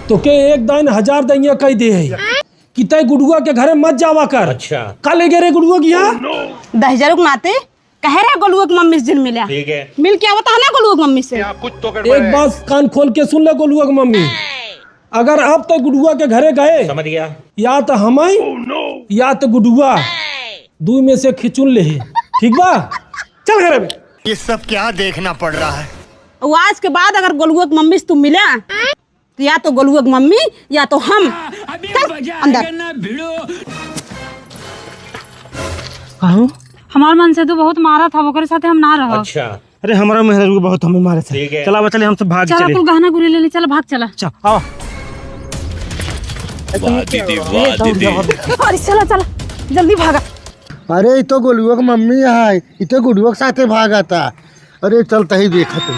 तो के एक दान 1000 दैया कह दे है कि तय गुडुआ के घरे मत जावा कर। अच्छा का ले गे रे गुडुआ की यहाँ 10,000 नाते कह रहे गोलुआ की मम्मी से दिन मिला। ठीक है, मिल क्या बता ना गोलुआ की मम्मी से। कुछ तो एक बात कान खोल के सुन ले गोलुआ की मम्मी, अगर अब तक गुडुआ के घरे गए समझ गया। या तो हम या तो गुडुआ, दू में से खिचुन ले। ठीक बा, चल घरे में। ये सब क्या देखना पड़ रहा है। वो आज के बाद अगर गोलुआ की मम्मी से तुम मिला तो या तो गोलुआ की मम्मी या तो हम। चल अंदर। हमार मन से तो बहुत मारा था, वो साथे हम ना रहो। अच्छा अरे हमारा मेहर को बहुत हमें मारे थे। ठीक है। चला चले हम सब भाग चलो चले। कुल गहना गुरी ले ली, चलो भाग चला। चल आओ। अरे चला चला जल्दी भागा। अरे ये तो गोलुआ की मम्मी है, ये तो गुडुआ के साथे भागा था। अरे चलता ही देखा तुम।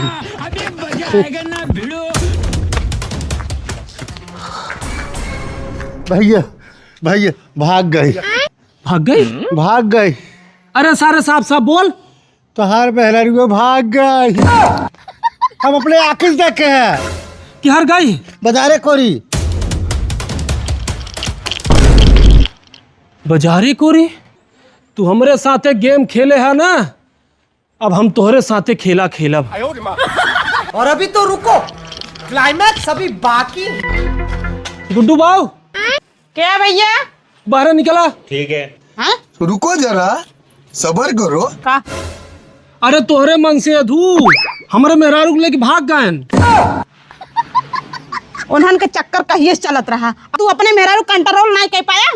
भैया भैया भाग गई, भाग गई? भाग गई। अरे सारे साहब साहब बोल। तोहार बहरा भाग गई। हम अपने आँखों से देखे हैं। कि हर गई बाजारे कोरी। बाजारी कोरी, तू हमरे साथे गेम खेले है ना, अब हम तोहरे साथे खेला खेलब। और अभी तो रुको, क्लाइमैक्स अभी बाकी। गुड्डू बाबू क्या भैया? बाहर निकला। ठीक है, हाँ रुको जरा, सबर करो। का? अरे तोहरे मन से अधू हमारे मेहरारू लेके भाग गए। उन्हन के चक्कर कहिए से चलत रहा, तू अपने मेहरारू कंट्रोल नहीं कर पाया।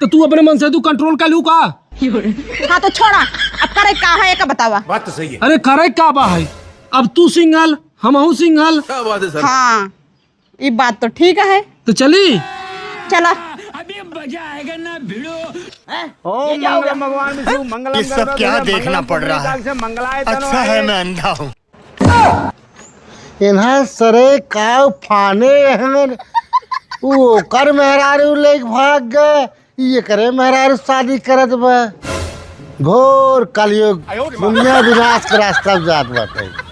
तो तू अपने मन से तू कंट्रोल कर लू का? हाँ तो छोड़ा, अब करे का है का बतावा। बात तो सही है। अरे करे का बा है, अब तू सिंगल हम सिंगल। क्या बात है सर? हाँ ये बात तो ठीक है। तो चली चला। ये सब क्या देखना पड़ रहा है। अच्छा है मैं अंधा हूँ। इन्हें सरे का फाने हमें वो कर मेहरारू लेके भाग गए। ये करे मेहरारू शादी करत बा। घोर कलयुग, दुनिया विनाश का रास्ता जात बाटे।